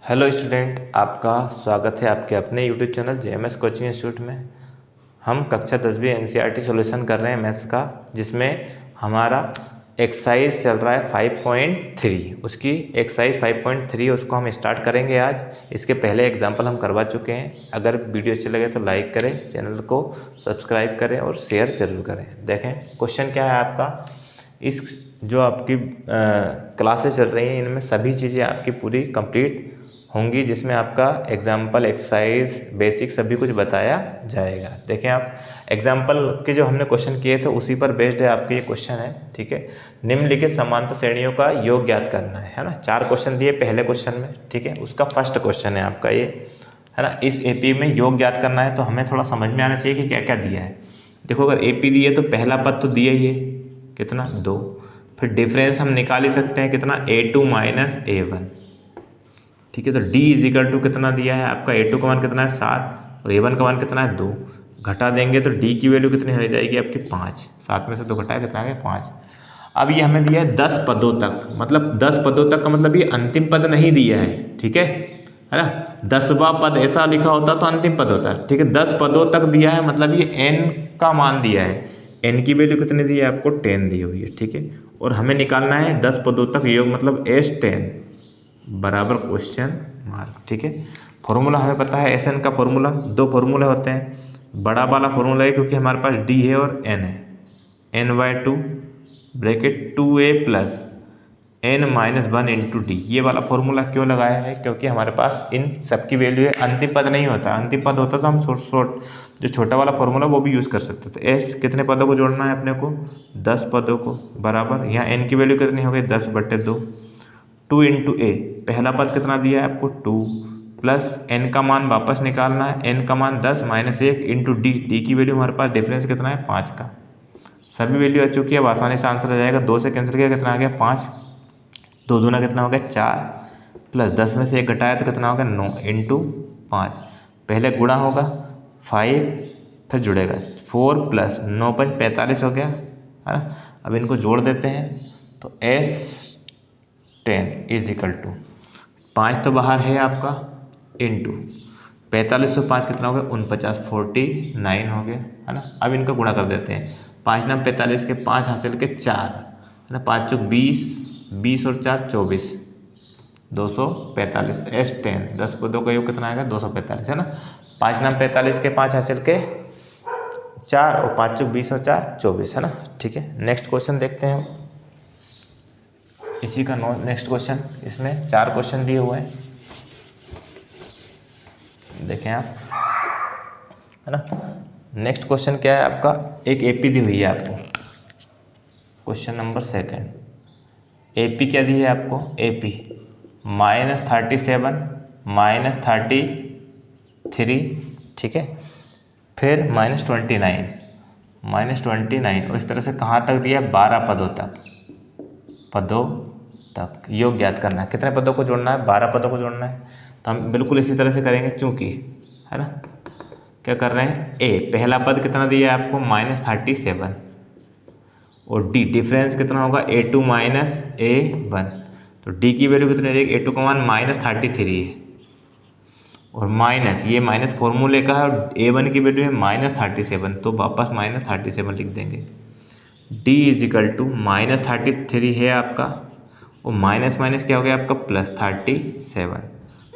Hello student, आपका स्वागत है आपके अपने YouTube channel JMS coaching institute में। हम कक्षा 10वीं एनसीईआरटी सॉल्यूशन कर रहे हैं मैथ्स का, जिसमें हमारा एक्सरसाइज चल रहा है 5.3। उसकी एक्सरसाइज 5.3 उसको हम स्टार्ट करेंगे आज। इसके पहले एग्जाम्पल हम करवा चुके हैं। अगर वीडियो अच्छी लगे तो लाइक करें, चैनल को सब्सक्राइब करें और शेयर जरूर करें। देखें क्वेश्चन क्या है आपका। इस जो आपकी क्लासेस चल रही हैं इनमें सभी चीज़ें आपकी पूरी कंप्लीट होंगी, जिसमें आपका एग्जाम्पल, एक्सरसाइज, बेसिक सभी कुछ बताया जाएगा। देखें आप एग्जाम्पल के जो हमने क्वेश्चन किए थे उसी पर बेस्ड है आपके ये क्वेश्चन है। ठीक है, निम्नलिखित समांतर श्रेणियों का योग ज्ञात करना है ना। 4 क्वेश्चन दिए पहले क्वेश्चन में। ठीक है, उसका फर्स्ट क्वेश्चन है आपका ये, है ना। इस एपी में योग ज्ञात करना है तो हमें थोड़ा समझ में आना चाहिए कि क्या क्या दिया है। देखो, अगर एपी दिए तो पहला पद तो दिया ही है, कितना 2। फिर डिफरेंस हम निकाल ही सकते हैं, कितना a2 माइनस a1। ठीक है, तो d इज इक्वल टू कितना दिया है आपका, a2 का मान कितना है 7 और a1 का मान कितना है 2। घटा देंगे तो d की वैल्यू कितनी हो जाएगी आपकी 5। 7 में से 2 घटाए कितना आ गया 5। अब ये हमें दिया है 10 पदों तक, मतलब 10 पदों तक का मतलब ये अंतिम पद नहीं दिया है। ठीक है ना। 10वां पद ऐसा लिखा होता तो अंतिम पद होता है। ठीक है, 10 पदों तक दिया है, मतलब ये n का मान दिया है। n की वैल्यू कितनी दी है आपको 10 दी हुई है। ठीक है, और हमें निकालना है 10 पदों तक योग, मतलब S10 बराबर क्वेश्चन मार्क। ठीक है, फॉर्मूला हमें पता है एस एन का फॉर्मूला। 2 फॉर्मूले होते हैं। बड़ा वाला फॉर्मूला है क्योंकि हमारे पास डी है और एन है, n/2 bracket 2a plus n-1 into d. ये वाला फॉर्मूला क्यों लगाया है, क्योंकि हमारे पास इन सबकी वैल्यू है। अंतिम पद नहीं होता, अंतिम पद होता तो हम शॉर्ट जो छोटा वाला फॉर्मूला वो भी यूज़ कर सकते थे। एस कितने पदों को जोड़ना है अपने को, 10 पदों को, बराबर यहाँ n की वैल्यू कितनी हो गई 10/2। 2 इंटू ए, पहला पद कितना दिया है आपको 2, प्लस n का मान वापस निकालना है, n का मान 10 माइनस 1 इंटू डी। डी की वैल्यू हमारे पास डिफरेंस कितना है 5 का। सभी वैल्यू आ चुकी है, अब आसानी से आंसर आ जाएगा। 2 से कैंसिल किया कितना आ गया 5, 2 दूना कितना हो गया 4, प्लस 10 में से 1 घटाया तो कितना हो गया 9 इंटू 5। पहले गुणा होगा 5, फिर जुड़ेगा 4 प्लस 9 5 45 हो गया, है ना। अब इनको जोड़ देते हैं तो S10 इज इक्वल टू 5 तो बाहर है आपका, इंटू 45/5 कितना हो गया 49, 49 हो गया, है ना। अब इनका गुणा कर देते हैं। 5 नाम 45 के 5 हासिल के 4, है ना। 5 चौक 20, 20 और 4 24, 245। S10 10 पदों का योग कितना आएगा 245, है ना। 5 नाम 45 के 5 हासिल के 4 और 5 चौक 20 और 4 24, है ना। ठीक है, नेक्स्ट क्वेश्चन देखते हैं। इसी का नेक्स्ट क्वेश्चन, इसमें 4 क्वेश्चन दिए हुए हैं, देखें आप, है ना। नेक्स्ट क्वेश्चन क्या है आपका, एक एपी दी हुई है आपको। क्वेश्चन नंबर 2 एपी क्या दी है आपको, एपी -37 -33। ठीक है, फिर -29 और इस तरह से कहाँ तक दिया है 12 पदों तक योग ज्ञात करना है। कितने पदों को जोड़ना है 12 पदों को जोड़ना है। तो हम बिल्कुल इसी तरह से करेंगे, चूंकि, है ना, क्या कर रहे हैं, ए पहला पद कितना दिया है आपको -37 और डी डिफरेंस कितना होगा a2 माइनस a1। तो डी की वैल्यू कितनी रहेगी, a2 का मान -33 है और माइनस, ये माइनस फॉर्मूले का है, और a1 की वैल्यू है -37, तो वापस -37 लिख देंगे। d इज इक्वल टू -33 है आपका, और माइनस माइनस क्या हो गया आपका +37।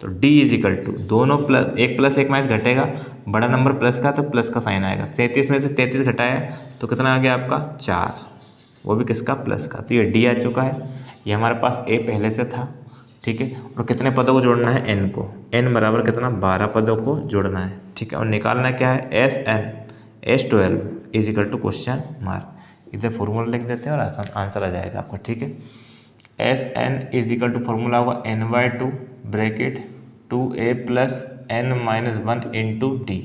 तो d इज इक्वल टू दोनों प्लस एक माइनस घटेगा, बड़ा नंबर प्लस का तो प्लस का साइन आएगा। 33 में से 33 घटाया तो कितना आ गया आपका 4, वो भी किसका प्लस का। तो ये d आ चुका है, ये हमारे पास a पहले से था। ठीक है, और कितने पदों को जोड़ना है n को, n बराबर कितना 12 पदों को जोड़ना है। ठीक है, और निकालना क्या है S12 is equal to question mark. इधर फॉर्मूला लिख देते हैं और आसान आंसर आ जाएगा आपको। ठीक है, SN is equal to formula होगा n/2 bracket 2a plus n-1 into d.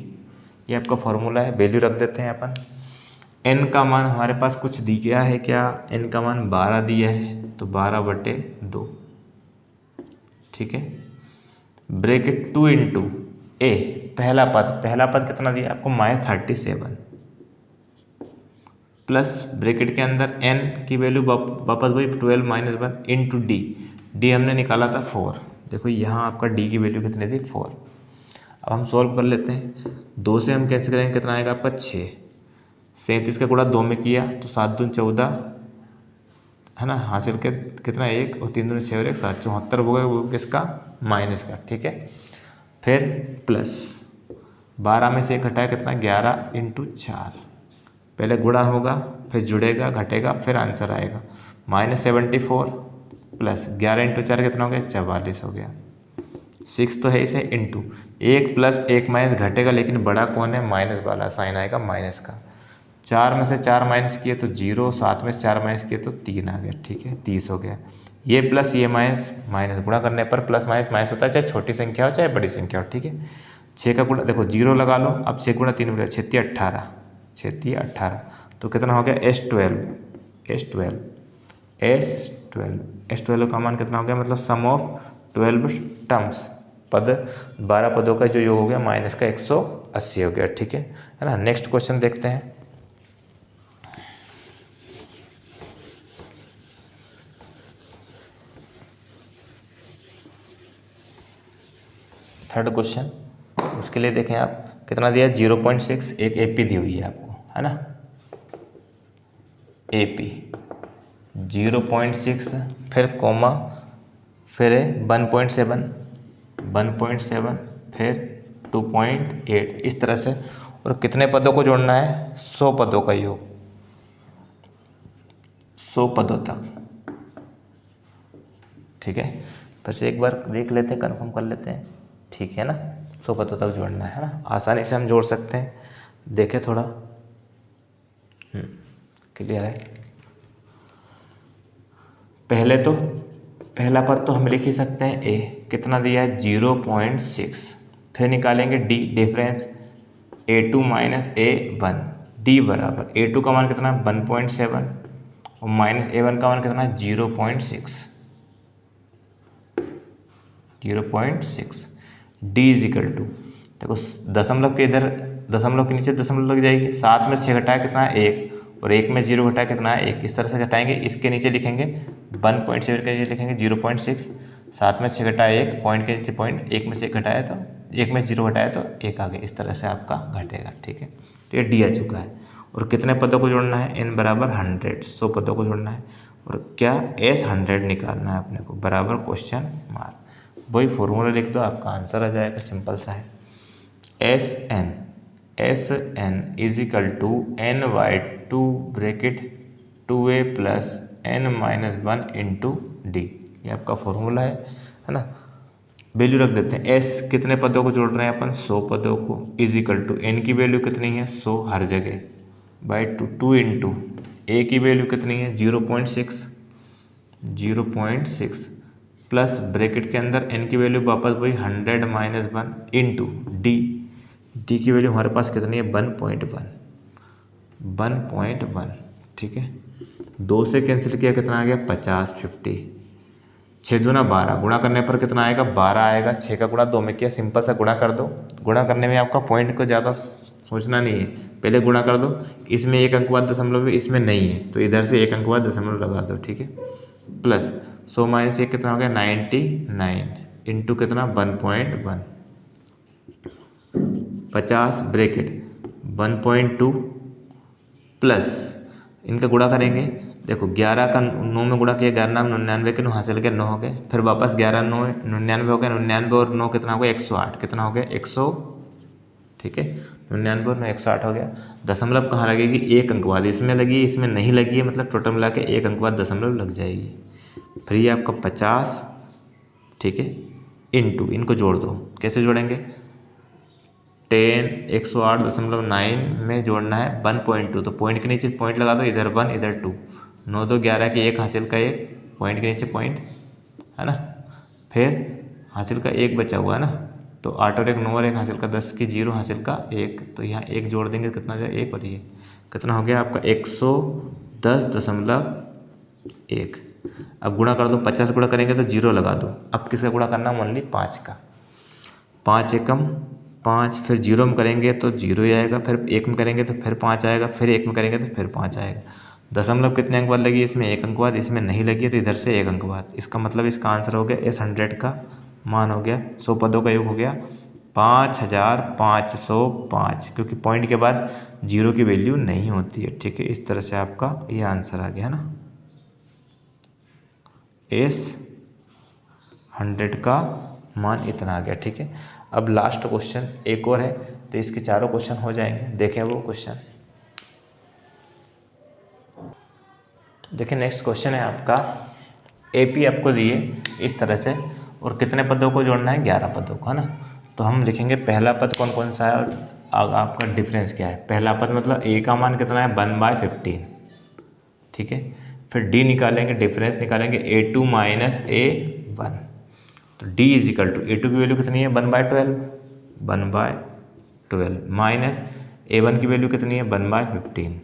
ये आपका फॉर्मूला है, वैल्यू रख देते हैं अपन। n का मान हमारे पास कुछ दी गया है, क्या, n का मान 12 दिया है, तो 12/2। ठीक है, ब्रैकेट 2 इंटू ए, पहला पद कितना दिया आपको -37, प्लस ब्रैकेट के अंदर n की वैल्यू वापस वही 12 - 1 इंटू डी। डी हमने निकाला था 4, देखो यहाँ आपका डी की वैल्यू कितनी थी 4। अब हम सॉल्व कर लेते हैं। 2 से हम कैसे करेंगे, कितना आएगा आपका 6। 37 का गुणा 2 में किया तो 7 दूनी 14 है ना, हासिल के कितना 1 और 3 दूनी 6 और 1 7, 74 हो गया, वो किसका माइनस का। ठीक है, फिर प्लस 12 में से 1 घटाया कितना 11 इंटू 4, पहले गुणा होगा फिर जुड़ेगा घटेगा फिर आंसर आएगा -74 प्लस 11 इंटू 4 कितना हो गया 44 हो गया। 6 तो है इसे इंटू 1 प्लस 1 माइनस घटेगा, लेकिन बड़ा कौन है, माइनस वाला साइन आएगा माइनस का। 4 में से 4 माइनस किए तो 0, 7 में से 4 माइनस किए तो 3 आ गया। ठीक है, 30 हो गया। ये प्लस ये माइनस माइनस, गुणा करने पर प्लस माइनस माइनस होता है, चाहे छोटी संख्या हो चाहे बड़ी संख्या हो। ठीक है, 6 का गुणा देखो 0 लगा लो, अब 6 गुणा 3 हो गया 6 18, 6 18 तो कितना हो गया S12 का मान कितना हो गया, मतलब सम ऑफ 12 टर्म्स, पद 12 पदों का जो योग हो गया माइनस का 180 हो गया। ठीक है ना। नेक्स्ट क्वेश्चन देखते हैं। थर्ड क्वेश्चन, उसके लिए देखें आप कितना दिया 0.6, एक एपी दी हुई है आपको, है ना, एपी 0.6 फिर कोमा फिर 1.7 फिर 2.8 इस तरह से, और कितने पदों को जोड़ना है 100 पदों का योग, 100 पदों तक। ठीक है, फिर से एक बार देख लेते हैं, कंफर्म कर लेते हैं। ठीक है ना, 100 पदों तक जोड़ना है ना, आसानी से हम जोड़ सकते हैं। देखें थोड़ा क्लियर है। पहले तो पहला पद तो हम लिख ही सकते हैं ए, कितना दिया है 0.6, फिर निकालेंगे D difference A2 minus A1, D बराबर A2 का मान कितना 1.7 और माइनस A1 का मान कितना 0.6, डी इज इक्वल टू, देखो दशमलव के इधर दशमलव के नीचे दशमलव लग जाएगी, 7 में 6 घटाया कितना है 1 और 1 में 0 घटाया कितना है 1, इस तरह से घटाएंगे। इसके नीचे लिखेंगे 1.7 के नीचे लिखेंगे 0.6, 7 में 6 घटाया 1, पॉइंट के नीचे पॉइंट, 1 में से 1 घटाया तो 1 में 0 घटाया तो 1 आ गया, इस तरह से आपका घटेगा। ठीक है, तो ये डी आ चुका है। और कितने पदों को जोड़ना है, n बराबर 100, 100 पदों को जोड़ना है, और क्या S100 निकालना है अपने को, बराबर क्वेश्चन मार्क, वही फॉर्मूला लिख दो आपका आंसर आ जाएगा, सिंपल सा है। S N is equal to n/2 bracket 2a plus n-1 into d, ये आपका फॉर्मूला है ना। वैल्यू रख देते हैं, s कितने पदों को जोड़ रहे हैं अपन 100 पदों को, इज इक्वल टू n की वैल्यू कितनी है 100 हर जगह बाई 2 इंटू a की वैल्यू कितनी है 0.6 प्लस ब्रैकेट के अंदर n की वैल्यू वापस वही 100-1 इंटू डी की वैल्यू हमारे पास कितनी है 1.1। ठीक है, 2 से कैंसिल किया कितना आ गया 50, 50, 6 दूना 12, गुणा करने पर कितना आएगा 12 आएगा। 6 का गुणा 2 में किया, सिंपल सा गुणा कर दो, गुणा करने में आपका पॉइंट को ज़्यादा सोचना नहीं है, पहले गुणा कर दो। इसमें 1 अंक बाद दशमलव, इसमें नहीं है तो इधर से 1 अंक बाद दशमलव लगा दो। ठीक है, प्लस 100 माइनस 1 कितना हो गया 99 इंटू कितना 1.1, 50 ब्रैकेट 1.2 प्लस इनका गुणा करेंगे, देखो 11 का 9 में गुणा किया 11 99 के 9 हासिल के 9 हो गए, फिर वापस 11 9 99 हो गया, 99 और 9 कितना हो गया 108, कितना हो गया 100। ठीक है, 99 और 9 108 हो गया। दशमलव कहाँ लगेगी 1 अंक बाद, इसमें लगी इसमें नहीं लगी है, मतलब टोटल मिला के 1 अंक बाद दशमलव लग जाएगी। फिर ये आपका 50, ठीक है, इंटू इनको जोड़ दो, कैसे जोड़ेंगे 10 108.9 में जोड़ना है 1.2, तो पॉइंट के नीचे पॉइंट लगा दो, इधर 1 इधर 2, 9 2 11 के 1 हासिल का 1, पॉइंट के नीचे पॉइंट है ना, फिर हासिल का 1 बचा हुआ है ना, तो 8 और 1 9 और 1 हासिल का 10 की 0 हासिल का 1, तो यहाँ 1 जोड़ देंगे कितना हो जाए 1, और ये कितना हो गया आपका 110.1। अब गुणा कर दो, 50 गुणा करेंगे तो 0 लगा दो। अब किसका गुणा करना है ओनली 5 का, 5 एकम 5, फिर 0 में करेंगे तो 0 ही आएगा, फिर 1 में करेंगे तो फिर 5 आएगा, फिर 1 में करेंगे तो फिर 5 आएगा। दशमलव कितने अंक बाद लगी, इसमें 1 अंक बाद, इसमें नहीं लगी है तो इधर से 1 अंक बाद। इसका मतलब इसका आंसर हो गया S100 का मान हो गया, 100 पदों का योग हो गया 5505, क्योंकि पॉइंट के बाद जीरो की वैल्यू नहीं होती है। ठीक है, इस तरह से आपका ये आंसर आ गया है ना। एस 100 का मान इतना आ गया। ठीक है, अब लास्ट क्वेश्चन एक और है, तो इसके चारों क्वेश्चन हो जाएंगे। देखें वो क्वेश्चन, देखिए नेक्स्ट क्वेश्चन है आपका, एपी आपको दिए इस तरह से, और कितने पदों को जोड़ना है, 11 पदों को, है ना। तो हम लिखेंगे पहला पद कौन कौन सा है और आपका डिफरेंस क्या है। पहला पद मतलब ए का मान कितना है, 1/15। ठीक है, फिर डी निकालेंगे, डिफरेंस निकालेंगे A2 माइनस A1। तो D is equal to A2 की वैल्यू कितनी है, 1/12, 1/12 माइनस A1 की वैल्यू कितनी है, 1/15।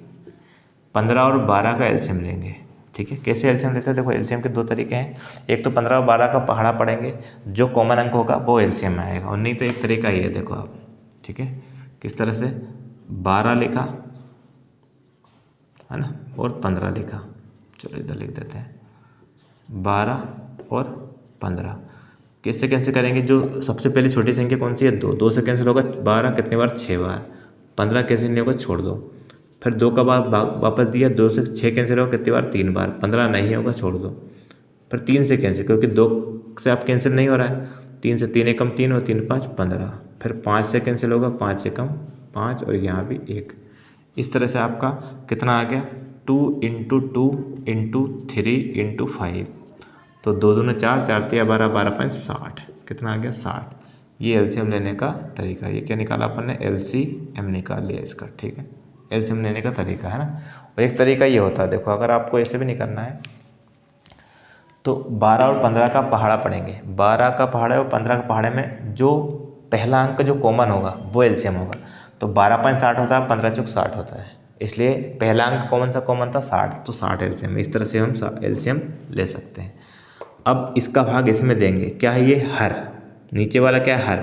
15 और 12 का एलसीएम लेंगे। ठीक है, कैसे एलसीएम लेते हैं, देखो एलसीएम के दो तरीके हैं, एक तो 15 और 12 का पहाड़ा पढ़ेंगे, जो कॉमन अंक होगा वो एलसीएम में आएगा, और नहीं तो एक तरीका ये है, देखो आप। ठीक है, किस तरह से, 12 लिखा है ना, और 15 लिखा। चलो इधर लिख देते हैं, 12 और 15 किससे कैंसिल करेंगे, जो सबसे पहले छोटी संख्या कौन सी है, 2 से कैंसिल होगा, 12 कितनी बार, 6 बार, 15 कैंसिल नहीं होगा, छोड़ दो। फिर 2 का भाग वापस दिया, 2 से 6 कैंसिल होगा कितनी बार, 3 बार, 15 नहीं होगा, छोड़ दो। फिर 3 से कैंसिल, क्योंकि 2 से आप कैंसिल नहीं हो रहा है, 3 से 3 एकम 3 और 3 5 15। फिर 5 से कैंसिल होगा, 5 एकम 5 और यहाँ भी 1। इस तरह से आपका कितना आ गया, 2 × 2 × 3 × 5, तो 2 दूना 4, 4 तिया 12, 12 5 60, कितना आ गया, 60। ये एलसीएम लेने का तरीका, ये क्या निकाला अपन ने, एलसीएम निकाल लिया इसका। ठीक है, एलसीएम लेने का तरीका है ना। और एक तरीका ये होता है, देखो अगर आपको ऐसे भी नहीं करना है, तो 12 और 15 का पहाड़ा पढ़ेंगे, 12 का पहाड़े और 15 का पहाड़े में जो पहला अंक जो कॉमन होगा वो एलसीएम होगा। तो 12.60 होता है, 15 चौक 60 होता है, इसलिए पहला अंक कौन सा कॉमन था, 60, तो 60 एलसीएम। इस तरह से हम एलसीएम ले सकते हैं। अब इसका भाग इसमें देंगे, क्या है ये, हर, नीचे वाला क्या है, हर,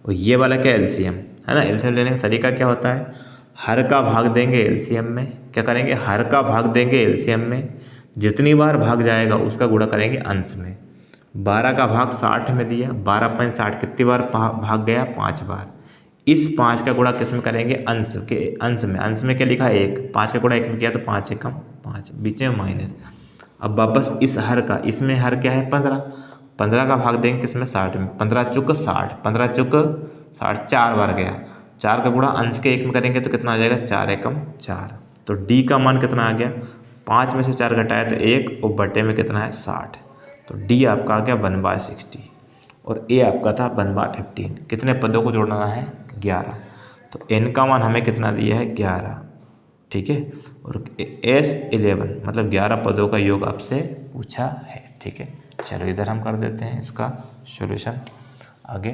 और ये वाला क्या है, एलसीएम, है ना। एलसीएम लेने का तरीका क्या होता है, हर का भाग देंगे एलसीएम में, क्या करेंगे, हर का भाग देंगे एलसीएम में, जितनी बार भाग जाएगा उसका गुणा करेंगे अंश में। 12 का भाग 60 में दिया, 12.60 कितनी बार भाग गया, 5 बार। इस 5 का गुणा किस में करेंगे, अंश के, अंश में। अंश में क्या लिखा है, 1, 5 का गुणा 1 में किया तो 5 एकम 5, बीच में माइनस। अब वापस इस हर का, इसमें हर क्या है, 15, 15 का भाग देंगे किसमें, 60 में, 15 चुक 60, 15 चुक 60, 4 बार गया, 4 का गुणा अंश के 1 में करेंगे तो कितना आ जाएगा, 4 एकम 4। तो डी का मान कितना आ गया, 5 में से 4 घटाया तो 1, और बटे में कितना है, 60। तो डी आपका आ गया 1/60, और ए आपका था 1/15। कितने पदों को जोड़ना है, 11। तो एन का मान हमें कितना दिया है, 11। ठीक है, और S11 मतलब 11 पदों का योग आपसे पूछा है। ठीक है, चलो इधर हम कर देते हैं इसका सॉल्यूशन आगे।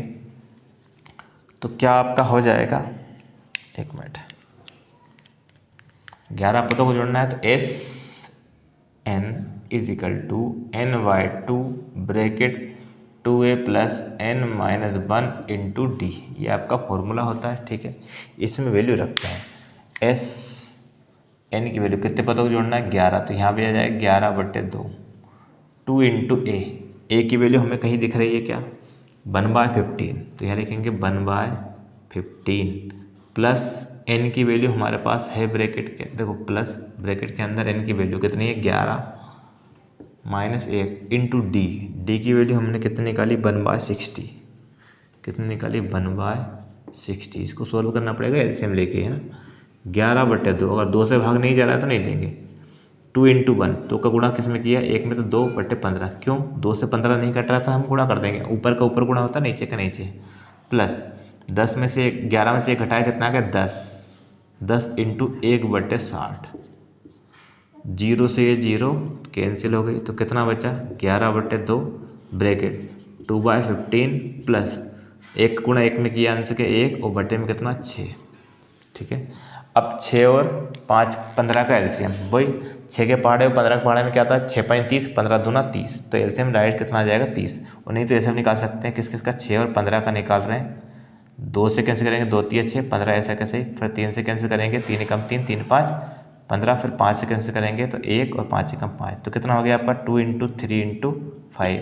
तो क्या आपका हो जाएगा, एक मिनट, 11 पदों को जोड़ना है, तो SN is equal to N/2 bracket 2A + N-1 × D, ये आपका फॉर्मूला होता है। ठीक है, इसमें वैल्यू रखते हैं, SN की वैल्यू कितने पदों को जोड़ना है, 11, तो यहाँ भी आ जाएगा 11/2, 2 × A की वैल्यू हमें कहीं दिख रही है क्या, 1/15, तो यहाँ लिखेंगे 1/15 प्लस n की वैल्यू हमारे पास है ब्रैकेट के, देखो प्लस ब्रैकेट के अंदर n की वैल्यू कितनी है, 11 माइनस 1 × D की वैल्यू हमने कितनी निकाली, 1/60, कितनी निकाली, 1/60। इसको सोल्व करना पड़ेगा एलसीएम लेके, है ना। 11/2, अगर 2 से भाग नहीं जा रहा है तो नहीं देंगे। 2 × 1, 2 का गुणा किस में किया, 1 में, तो 2/15, क्यों, 2 से 15 नहीं कट रहा था, हम गुणा कर देंगे, ऊपर का ऊपर गुणा होता है, नीचे का नीचे, प्लस 10 में से 11 में से 1 घटाया कितना आ गया, 10, 10 × 1/60, 0 से ये 0 कैंसिल हो गई, तो कितना बचा, 11/2 ब्रैकेट 2/15 प्लस 1 गुणा 1 में किया अंश के 1, और बटे में कितना, 6। ठीक है, अब 6 और 5 15 का एलसीएम, वही 6 के पहाड़े और 15 के पहाड़े में क्या था, 6×5 = 15 दूना 30, तो एलसीएम डायरेक्ट कितना आ जाएगा, 30। और नहीं तो ऐसे हम निकाल सकते हैं, किस किस का, 6 और 15 का निकाल रहे हैं, 2 से कैंसिल करेंगे, 2 × 3 = 6, 15 ऐसा कैसे ही, फिर 3 से कैंसिल करेंगे, 3 एकम 3, 3 5 15, फिर 5 से कैंसिल करेंगे तो 1 और 5 एकम 5, तो कितना हो गया आपका, 2 × 3 × 5,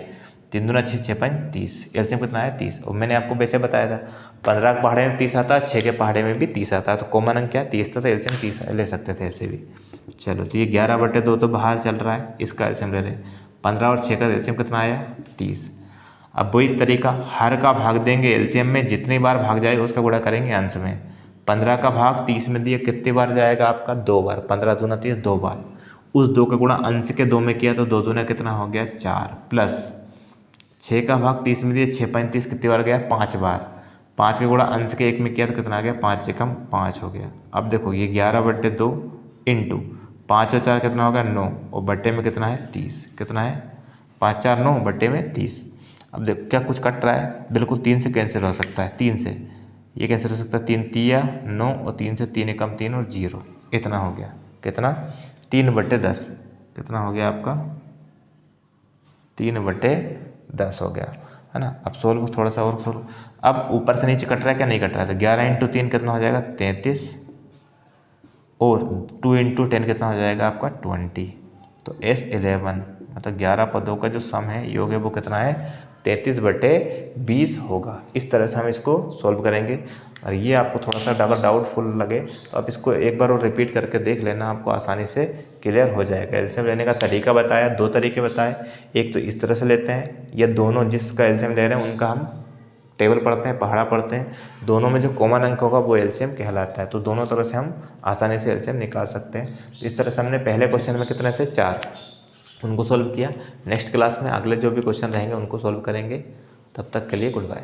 3 दूना 6, 6 5 30, एलसीएम कितना है 30। और मैंने आपको वैसे बताया था 15 के पहाड़े में 30 आता है, 6 के पहाड़े में भी 30 आता है, तो कॉमन अंक क्या 30 था, तो एलसीएम 30 ले सकते थे ऐसे भी। चलो तो ये 11/2 तो बाहर चल रहा है, इसका एलसीएम ले रहे हैं। 15 और 6 का एलसीएम कितना आया 30। अब वही तरीका, हर का भाग देंगे एलसीएम में, जितनी बार भाग जाएगा उसका गुणा करेंगे अंश में। 15 का भाग 30 में दिया, कितनी बार जाएगा आपका 2 बार, 15 दूना 30 2 बार। उस 2 का गुणा अंश के 2 में किया तो 2 दूना कितना हो गया 4, प्लस 6 का भाग 30 में दिया, 6 5 30 कितनी बार गया 5 बार। 5 का गुणा अंश के 1 में किया तो कितना आ गया 5 से कम 5 हो गया। अब देखो ये 11/2 इंटू 5 और 4 कितना होगा 9, और बट्टे में कितना है 30, कितना है 5 4 9 बट्टे में 30। अब देखो क्या कुछ कट रहा है, बिल्कुल 3 से कैंसिल हो सकता है, 3 से ये कैंसिल हो सकता है, 3 तिया 9 और 3 से 3 एकम 3 और 0, इतना हो गया कितना 3/10, कितना हो गया आपका 3/10 हो गया, है ना। अब सोल्व थोड़ा सा और सोल्व, अब ऊपर से नीचे कट रहा है क्या नहीं कट रहा है, तो 11 × 3 कितना हो जाएगा 33, और 2 × 10 कितना हो जाएगा आपका 20। तो S11 मतलब 11 पदों का जो सम है योग है वो कितना है 33/20 होगा। इस तरह से हम इसको सॉल्व करेंगे। और ये आपको थोड़ा सा अगर डाउटफुल लगे तो आप इसको एक बार और रिपीट करके देख लेना, आपको आसानी से क्लियर हो जाएगा। एलसीएम लेने का तरीका बताया, 2 तरीके बताए, एक तो इस तरह से लेते हैं, या दोनों जिसका एलसीएम ले रहे हैं उनका हम टेबल पढ़ते हैं, पहाड़ा पढ़ते हैं, दोनों में जो कॉमन अंक होगा वो एलसीएम कहलाता है। तो दोनों तरह से हम आसानी से एलसीएम निकाल सकते हैं। इस तरह से हमने पहले क्वेश्चन में कितने थे 4, उनको सॉल्व किया। नेक्स्ट क्लास में अगले जो भी क्वेश्चन रहेंगे उनको सॉल्व करेंगे। तब तक के लिए गुड बाय।